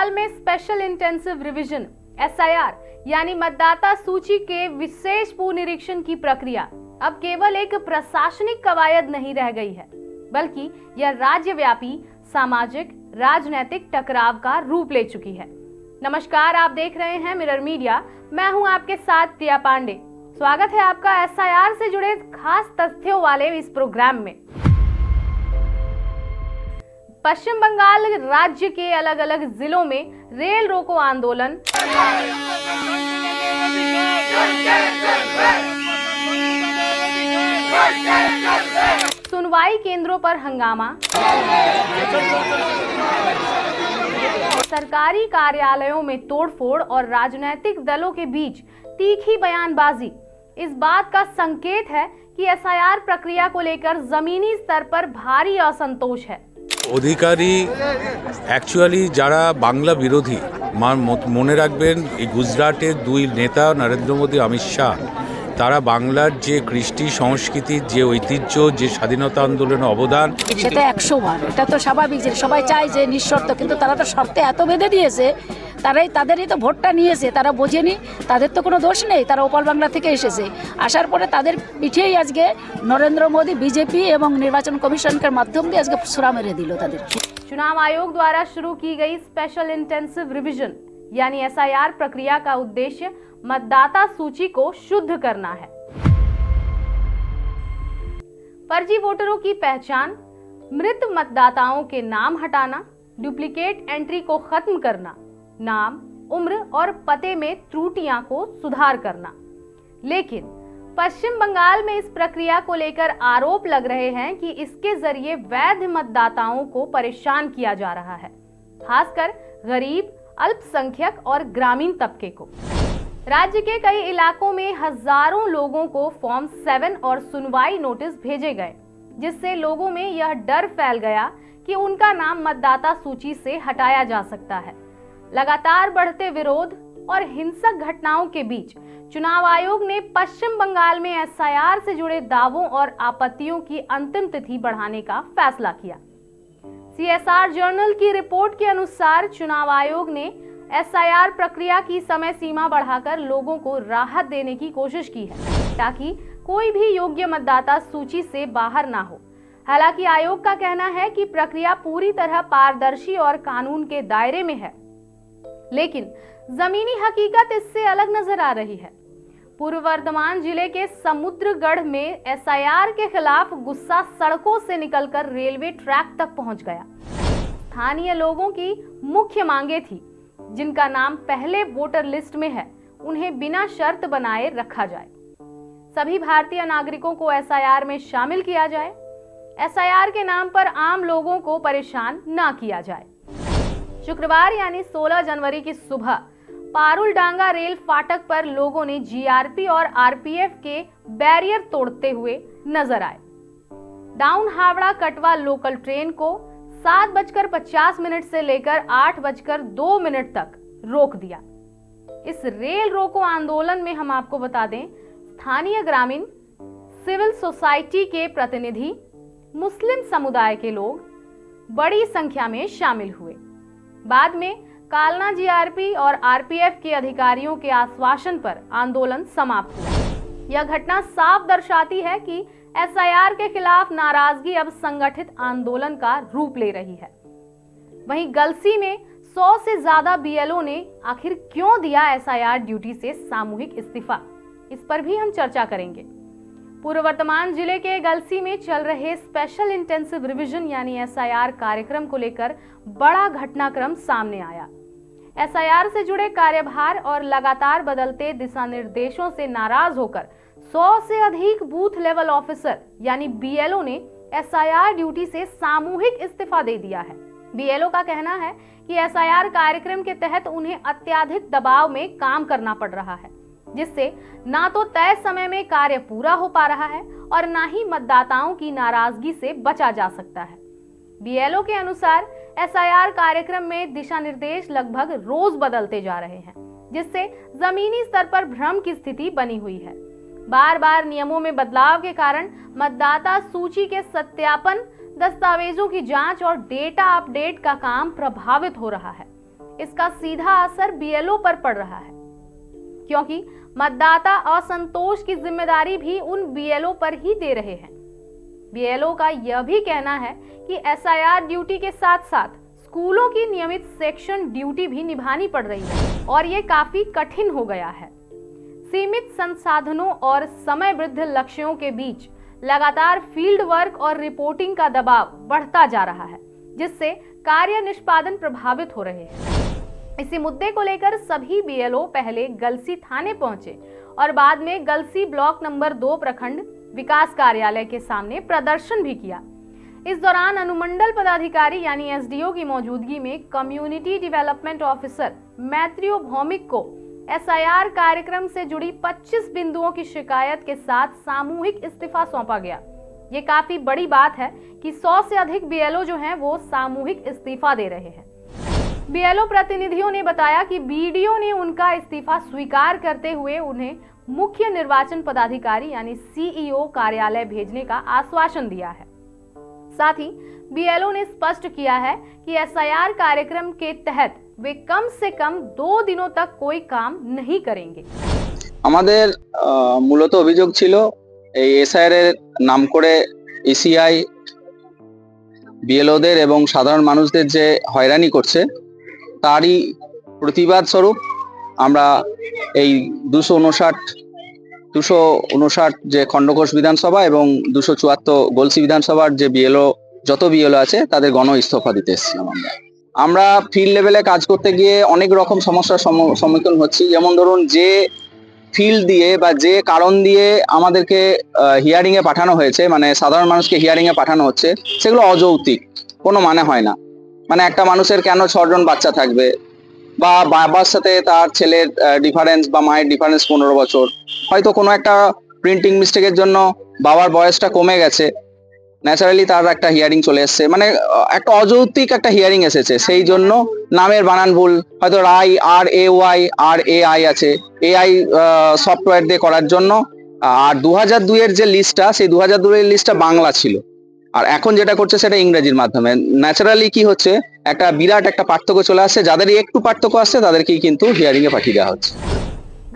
बंगाल में special intensive revision SIR यानी मतदाता सूची के विशेष पुनरीक्षण की प्रक्रिया अब केवल एक प्रशासनिक कवायद नहीं रह गई है, बल्कि यह राज्यव्यापी सामाजिक राजनीतिक टकराव का रूप ले चुकी है। नमस्कार, आप देख रहे हैं मिरर मीडिया। मैं हूं आपके साथ प्रिया पांडे। स्वागत है आपका एसआईआर से जुड़े खास तथ्यों वाले इस प्रोग्राम में। पश्चिम बंगाल राज्य के अलग अलग जिलों में रेल रोको आंदोलन, सुनवाई केंद्रों पर हंगामा, सरकारी कार्यालयों में तोड़फोड़ और राजनीतिक दलों के बीच तीखी बयानबाजी इस बात का संकेत है कि एसआईआर प्रक्रिया को लेकर जमीनी स्तर पर भारी असंतोष है। অধিকারী অ্যাকচুয়ালি যারা বাংলা বিরোধী মনে রাখবেন, এই গুজরাটের দুই নেতা নরেন্দ্র মোদী, অমিত শাহ, তারা বাংলার যে কৃষ্টি সংস্কৃতির যে ঐতিহ্য, যে স্বাধীনতা আন্দোলনের অবদান, সেটা 100 বার। এটা তো স্বাভাবিক যে সবাই চায় যে নিঃশর্ত, কিন্তু তারা তো শর্তে এত বেঁধে দিয়েছে, তাদেরই তো ভোটটা নিয়েছে, তারা বোঝেনি, তাদের তো কোনো দোষ নেই, তারা ওপাল বাংলা থেকে এসেছে। আসার পরে তাদের পিঠেই আজকে নরেন্দ্র মোদী, বিজেপি এবং নির্বাচন কমিশনের মাধ্যম দিয়ে আজকে ছুরা মেরে দিল তাদের। चुनाव आयोग द्वारा शुरू की गई स्पेशल इंटेंसिव रिवीजन यानी एसआईआर प्रक्रिया का उद्देश्य मतदाता सूची को शुद्ध करना है। फर्जी वोटरों की पहचान, मृत मतदाताओं के नाम हटाना, डुप्लीकेट एंट्री को खत्म करना, नाम, उम्र और पते में त्रुटियां को सुधार करना। लेकिन पश्चिम बंगाल में इस प्रक्रिया को लेकर आरोप लग रहे हैं कि इसके जरिए वैध मतदाताओं को परेशान किया जा रहा है, खासकर गरीब, अल्पसंख्यक और ग्रामीण तबके को। राज्य के कई इलाकों में हजारों लोगों को फॉर्म 7 और सुनवाई नोटिस भेजे गए, जिससे लोगों में यह डर फैल गया कि उनका नाम मतदाता सूची से हटाया जा सकता है। लगातार बढ़ते विरोध और हिंसक घटनाओं के बीच चुनाव आयोग ने पश्चिम बंगाल में एसआईआर से जुड़े दावों और आपत्तियों की अंतिम तिथि बढ़ाने का फैसला किया। सीएसआर जर्नल की रिपोर्ट के अनुसार चुनाव आयोग ने एसआईआर प्रक्रिया की समय सीमा बढ़ाकर लोगों को राहत देने की कोशिश की है, ताकि कोई भी योग्य मतदाता सूची से बाहर ना हो। हालांकि आयोग का कहना है कि प्रक्रिया पूरी तरह पारदर्शी और कानून के दायरे में है, लेकिन जमीनी हकीकत इससे अलग नजर आ रही है। पूर्व वर्धमान जिले के समुद्रगढ़ में एसआईआर के खिलाफ गुस्सा सड़कों से निकलकर रेलवे ट्रैक तक पहुंच गया। स्थानीय लोगों की मुख्य मांगे थी, जिनका नाम पहले वोटर लिस्ट में है, उन्हें बिना शर्त बनाए रखा जाए। सभी भारतीय नागरिकों को एसआईआर में शामिल किया जाए। एसआईआर के नाम पर आम लोगों को परेशान ना किया जाए। शुक्रवार यानी 16 जनवरी की सुबह पारुल डांगा रेल फाटक पर लोगों ने जीआरपी और आरपीएफ के बैरियर तोड़ते हुए नजर आए। डाउन हावड़ा कटवा लोकल ट्रेन को 7:50 से लेकर 8:02 तक रोक दिया। इस रेल रोको आंदोलन में हम आपको बता दें, स्थानीय ग्रामीण, सिविल सोसाइटी के प्रतिनिधि, मुस्लिम समुदाय के लोग बड़ी संख्या में शामिल हुए। बाद में कालना जीआरपी और आरपीएफ के अधिकारियों के आश्वासन पर आंदोलन समाप्त हुआ। यह घटना साफ दर्शाती है कि एसआईआर के खिलाफ नाराजगी अब संगठित आंदोलन का रूप ले रही है। वहीं गलसी में 100 से ज्यादा बीएलओ ने आखिर क्यों दिया एसआईआर ड्यूटी से सामूहिक इस्तीफा, इस पर भी हम चर्चा करेंगे। पूर्व वर्धमान जिले के गलसी में चल रहे स्पेशल इंटेंसिव रिवीजन यानी एसआईआर कार्यक्रम को लेकर बड़ा घटनाक्रम सामने आया। एसआईआर से जुड़े कार्यभार और लगातार बदलते दिशा निर्देशों से नाराज होकर 100 से अधिक बूथ लेवल ऑफिसर यानी बीएलओ ने एसआईआर ड्यूटी से सामूहिक इस्तीफा दे दिया है। बीएलओ का कहना है कि एसआईआर कार्यक्रम के तहत उन्हें अत्यधिक दबाव में काम करना पड़ रहा है, जिससे ना तो तय समय में कार्य पूरा हो पा रहा है और ना ही मतदाताओं की नाराजगी से बचा जा सकता है। बीएलओ के अनुसार एसआईआर कार्यक्रम में दिशा निर्देश लगभग रोज बदलते जा रहे हैं, जिससे जमीनी स्तर पर भ्रम की स्थिति बनी हुई है। बार बार नियमों में बदलाव के कारण मतदाता सूची के सत्यापन, दस्तावेजों की जांच और डेटा अपडेट का काम प्रभावित हो रहा है। इसका सीधा असर बीएलओ पर पड़ रहा है, क्योंकि मतदाता असंतोष की जिम्मेदारी भी उन बीएलओ पर ही दे रहे हैं। बीएलओ का यह भी कहना है कि एसआईआर ड्यूटी के साथ साथ स्कूलों की नियमित सेक्शन ड्यूटी भी निभानी पड़ रही है और ये काफी कठिन हो गया है। सीमित संसाधनों और समयबद्ध लक्ष्यों के बीच लगातार फील्ड वर्क और रिपोर्टिंग का दबाव बढ़ता जा रहा है, जिससे कार्य निष्पादन प्रभावित हो रहे हैं। इसी मुद्दे को लेकर सभी बीएलओ पहले गलसी थाने पहुंचे और बाद में गलसी ब्लॉक नंबर 2 प्रखंड विकास कार्यालय के सामने प्रदर्शन भी किया। इस दौरान अनुमंडल पदाधिकारी यानी एसडीओ की मौजूदगी में कम्युनिटी डेवलपमेंट ऑफिसर मैत्रियो भौमिक को एसआईआर कार्यक्रम से जुड़ी 25 बिंदुओं की शिकायत के साथ सामूहिक इस्तीफा सौंपा गया। ये काफी बड़ी बात है कि 100 से अधिक बीएलओ जो हैं वो सामूहिक इस्तीफा दे रहे हैं। बीएलओ प्रतिनिधियों ने बताया कि बीडीओ ने उनका इस्तीफा स्वीकार करते हुए उन्हें मुख्य निर्वाचन पदाधिकारी यानी सीईओ कार्यालय भेजने का आश्वासन दिया है। साथ ही बीएलओ ने स्पष्ट किया है कि एसआईआर कार्यक्रम के तहत वे कम से कम 2 दिनों तक कोई काम नहीं करेंगे। আমাদের মূলত অভিযোগ ছিল এই এসআইআর এর নাম করে ইসিআই বিএলওদের এবং সাধারণ মানুষদের যে হয়রানি করছে তারই প্রতিবাদ স্বরূপ আমরা এই 259 যে খণ্ডঘোষ বিধানসভা এবং 274 গলসি বিধানসভার যে বিএলও যত বিএলও আছে তাদের গণ ইস্তফা দিতে এসেছিলাম। আমরা ফিল্ড লেভেলে কাজ করতে গিয়ে অনেক রকম সমস্যার সম্মুখীন হচ্ছি। যেমন ধরুন, যে ফিল্ড দিয়ে বা যে কারণ দিয়ে আমাদেরকে হিয়ারিং এ পাঠানো হয়েছে, মানে সাধারণ মানুষকে হিয়ারিং এ পাঠানো হচ্ছে, সেগুলো অযৌক্তিক, কোনো মানে হয় না। মানে একটা মানুষের কেন 6 জন বাচ্চা থাকবে, বা বাবার সাথে তার ছেলের ডিফারেন্স বা মায়ের ডিফারেন্স 15 বছর, হয়তো কোনো একটা প্রিন্টিং মিস্টেকের জন্য বাবার বয়সটা কমে গেছে, ন্যাচারালি তার একটা হিয়ারিং চলে এসছে, মানে একটা অযৌক্তিক একটা হিয়ারিং এসেছে। সেই জন্য নামের বানান ভুল, হয়তো রাই RAY RAI আছে, AI সফটওয়্যার দিয়ে করার জন্য। আর 2002 এর যে লিস্টটা, সেই 2002 এর লিস্টটা বাংলা ছিল, আর এখন যেটা করছে সেটা ইংরেজির মাধ্যমে। ন্যাচারালি কি হচ্ছে, একটা বিরাট একটা পার্থক্য চলে আসছে। যাদের একটু পার্থক্য আসছে তাদেরকেই কিন্তু হিয়ারিং এ পাঠিয়ে দেওয়া হচ্ছে।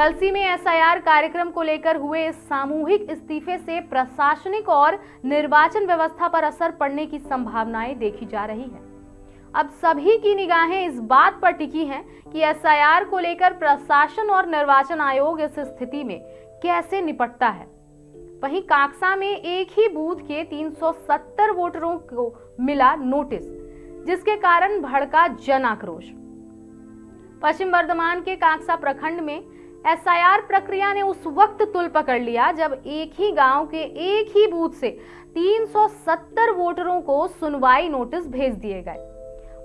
गलसी में एसआईआर कार्यक्रम को लेकर हुए इस सामूहिक इस्तीफे से प्रशासनिक और निर्वाचन व्यवस्था पर असर पड़ने की संभावनाएं देखी जा रही है। अब सभी की निगाहें इस बात पर टिकी हैं कि एसआईआर को लेकर प्रशासन और निर्वाचन आयोग इस स्थिति में कैसे निपटता है। वहीं काक्सा में एक ही बूथ के 370 वोटरों को मिला नोटिस, जिसके कारण भड़का जन आक्रोश। पश्चिम बर्धमान के काक्सा प्रखंड में एसआईआर प्रक्रिया ने उस वक्त तुल पकड़ लिया जब एक ही गांव के एक ही बूथ से 370 वोटरों को सुनवाई नोटिस भेज दिए गए।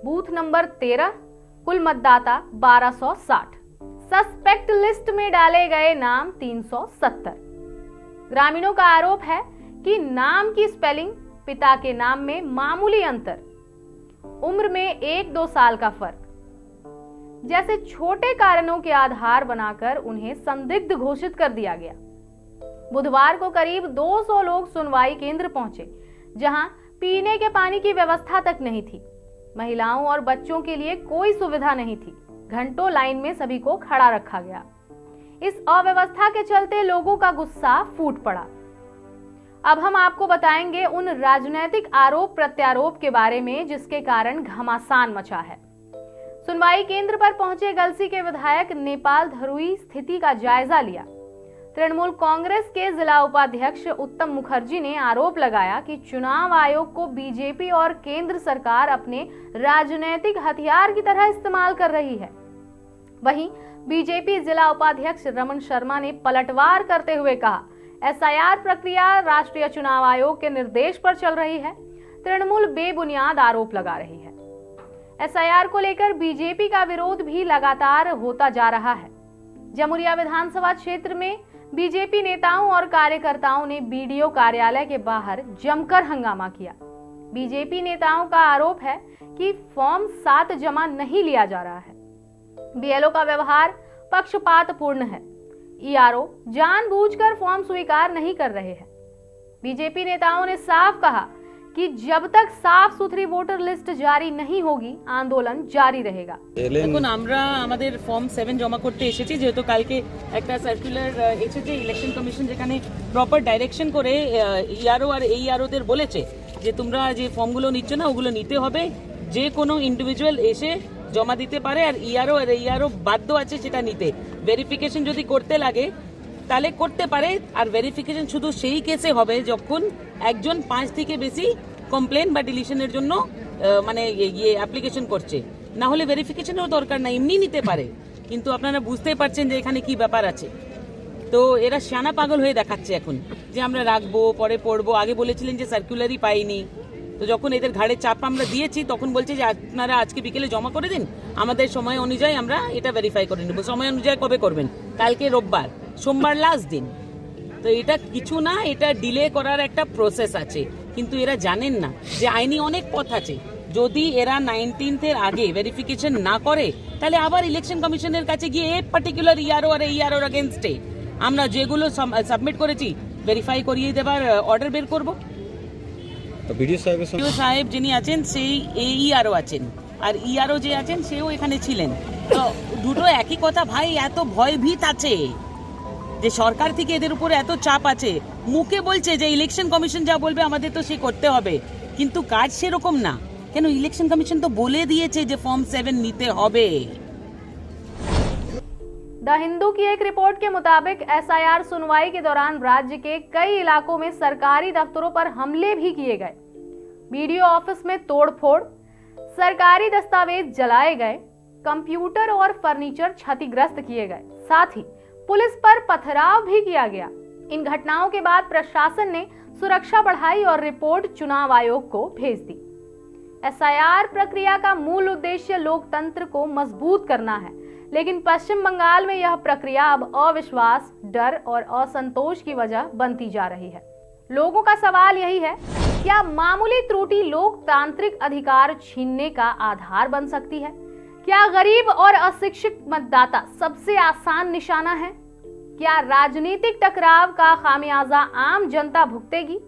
बूथ नंबर 13, कुल मतदाता 1260, सस्पेक्ट लिस्ट में डाले गए नाम 370। ग्रामीणों का आरोप है कि नाम की स्पेलिंग, पिता के नाम में मामूली अंतर, उम्र में 1-2 साल का फर्क जैसे छोटे कारणों के आधार बनाकर उन्हें संदिग्ध घोषित कर दिया गया। बुधवार को करीब 200 लोग सुनवाई केंद्र पहुंचे, जहां पीने के पानी की व्यवस्था तक नहीं थी। महिलाओं और बच्चों के लिए कोई सुविधा नहीं थी। घंटों लाइन में सभी को खड़ा रखा गया। इस अव्यवस्था के चलते लोगों का गुस्सा फूट पड़ा। अब हम आपको बताएंगे उन राजनीतिक आरोप प्रत्यारोप के बारे में जिसके कारण घमासान मचा है। सुनवाई केंद्र पर पहुंचे गलसी के विधायक नेपाल धरुई स्थिति का जायजा लिया। तृणमूल कांग्रेस के जिला उपाध्यक्ष उत्तम मुखर्जी ने आरोप लगाया कि चुनाव आयोग को बीजेपी और केंद्र सरकार अपने राजनीतिक हथियार की तरह इस्तेमाल कर रही है। वहीं बीजेपी जिला उपाध्यक्ष रमन शर्मा ने पलटवार करते हुए कहा, एसआईआर प्रक्रिया राष्ट्रीय चुनाव आयोग के निर्देश पर चल रही है। तृणमूल बेबुनियाद आरोप लगा रही है। एसआईआर को लेकर बीजेपी का विरोध भी लगातार होता जा रहा है। जमुरिया विधानसभा क्षेत्र में बीजेपी नेताओं और कार्यकर्ताओं ने बीडीओ कार्यालय के बाहर जमकर हंगामा किया। बीजेपी नेताओं का आरोप है कि फॉर्म 7 जमा नहीं लिया जा रहा है। बीएलओ का व्यवहार पक्षपातपूर्ण है। ईआरओ जानबूझकर फॉर्म स्वीकार नहीं कर रहे हैं। बीजेपी नेताओं ने साफ कहा कि जब तक साफ सुथरी वोटर लिस्ट जारी नहीं होगी आंदोलन जारी रहेगा। দেখুন আমরা আমাদের ফর্ম 7 জমা করতে এসেছি, যেহেতু কালকে একটা সার্কুলার এসেছে ইলেকশন কমিশন, যেখানে প্রপার ডাইরেকশন করে ইআরও আর এইআরওদের বলেছে যে তোমরা যে ফর্মগুলো নিচ্ছ না ওগুলো নিতে হবে, যে কোনো ইন্ডিভিজুয়াল এসে জমা দিতে পারে, আর ইআরও আর এইআরও বাধ্য আছে সেটা নিতে। ভেরিফিকেশন যদি করতে লাগে তাহলে করতে পারে, আর ভেরিফিকেশন শুধু সেই কেসে হবে যখন একজন 5 থেকে বেশি কমপ্লেন বা ডিলিশনের জন্য মানে অ্যাপ্লিকেশন করছে, না হলে ভেরিফিকেশনেরও দরকার না, এমনি নিতে পারে। কিন্তু আপনারা বুঝতেই পারছেন যে এখানে কি ব্যাপার আছে। তো এরা শানা পাগল হয়ে দেখাচ্ছে এখন যে আমরা রাখবো, পরে পড়বো। আগে বলেছিলেন যে সার্কুলারই পাইনি, তো যখন এদের ঘাড়ে চাপ আমরা দিয়েছি তখন বলছে যে আপনারা আজকে বিকেলে জমা করে দিন, আমাদের সময় অনুযায়ী আমরা এটা ভেরিফাই করে নেব। সময় অনুযায়ী কবে করবেন? কালকে রোববার, সোমবার লাস্ট দিন। তো এটা কিছু না, এটা ডিলে করার একটা প্রসেস আছে, কিন্তু এরা জানেন না যে আইনি অনেক পথ আছে। যদি এরা 19th আগে ভেরিফিকেশন না করে তাহলে আবার ইলেকশন কমিশনের কাছে গিয়ে এই পার্টিকুলার ইআরও আর এইআরওর এগেইনস্টে আমরা যেগুলো সাবমিট করেছি ভেরিফাই করিয়ে দেবার অর্ডার বের করব। বিডিও সাহেব যিনি আছেন সেই এইআরও আছেন, আর ইআরও যে আছেন সেও এখানে ছিলেন। তো দুটো একই কথা ভাই, এত ভয়ভীত আছে যে সরকার থেকে এদের উপরে এত চাপ আছে। মুখে বলছে যে ইলেকশন কমিশন যা বলবে আমাদের তো সে করতে হবে, কিন্তু কাজ সেরকম না। কেন? ইলেকশন কমিশন তো বলে দিয়েছে যে ফর্ম 7 নিতে হবে। द हिंदू की एक रिपोर्ट के मुताबिक एसआईआर सुनवाई के दौरान राज्य के कई इलाकों में सरकारी दफ्तरों पर हमले भी किए गए, बीडीओ ऑफिस में तोड़फोड़, सरकारी दस्तावेज जलाए गए, कंप्यूटर और फर्नीचर क्षतिग्रस्त किए गए, साथ ही पुलिस पर पथराव भी किया गया। इन घटनाओं के बाद प्रशासन ने सुरक्षा बढ़ाई और रिपोर्ट चुनाव आयोग को भेज दी। एसआईआर प्रक्रिया का मूल उद्देश्य लोकतंत्र को मजबूत करना है, लेकिन पश्चिम बंगाल में यह प्रक्रिया अब अविश्वास, डर और असंतोष की वजह बनती जा रही है। लोगों का सवाल यही है, क्या मामूली त्रुटि लोकतांत्रिक अधिकार छीनने का आधार बन सकती है? क्या गरीब और अशिक्षित मतदाता सबसे आसान निशाना है? क्या राजनीतिक टकराव का खामियाजा आम जनता भुगतेगी?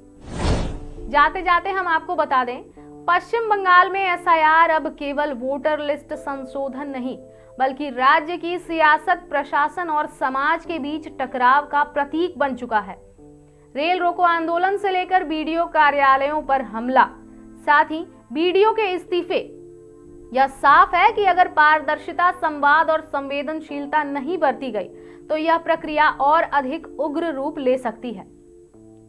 जाते जाते हम आपको बता दें, पश्चिम बंगाल में एसआईआर अब केवल वोटर लिस्ट संशोधन नहीं, बल्कि राज्य की सियासत, प्रशासन और समाज के बीच टकराव का प्रतीक बन चुका है। रेल रोको आंदोलन से लेकर बीडीओ कार्यालयों पर हमला, साथ ही बीडीओ के इस्तीफे, यह साफ है कि अगर पारदर्शिता, संवाद और संवेदनशीलता नहीं बरती गई तो यह प्रक्रिया और अधिक उग्र रूप ले सकती है।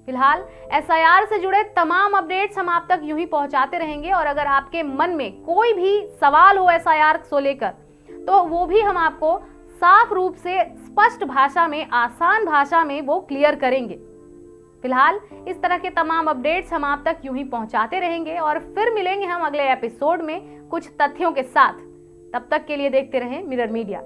फिलहाल एसआईआर से जुड़े तमाम अपडेट्स हम आप तक यूं ही पहुंचाते रहेंगे, और अगर आपके मन में कोई भी सवाल हो एसआईआर को लेकर तो वो भी हम आपको साफ रूप से, स्पष्ट भाषा में, आसान भाषा में वो क्लियर करेंगे। फिलहाल इस तरह के तमाम अपडेट्स हम आप तक यूं ही पहुंचाते रहेंगे, और फिर मिलेंगे हम अगले एपिसोड में कुछ तथ्यों के साथ। तब तक के लिए देखते रहें मिरर मीडिया।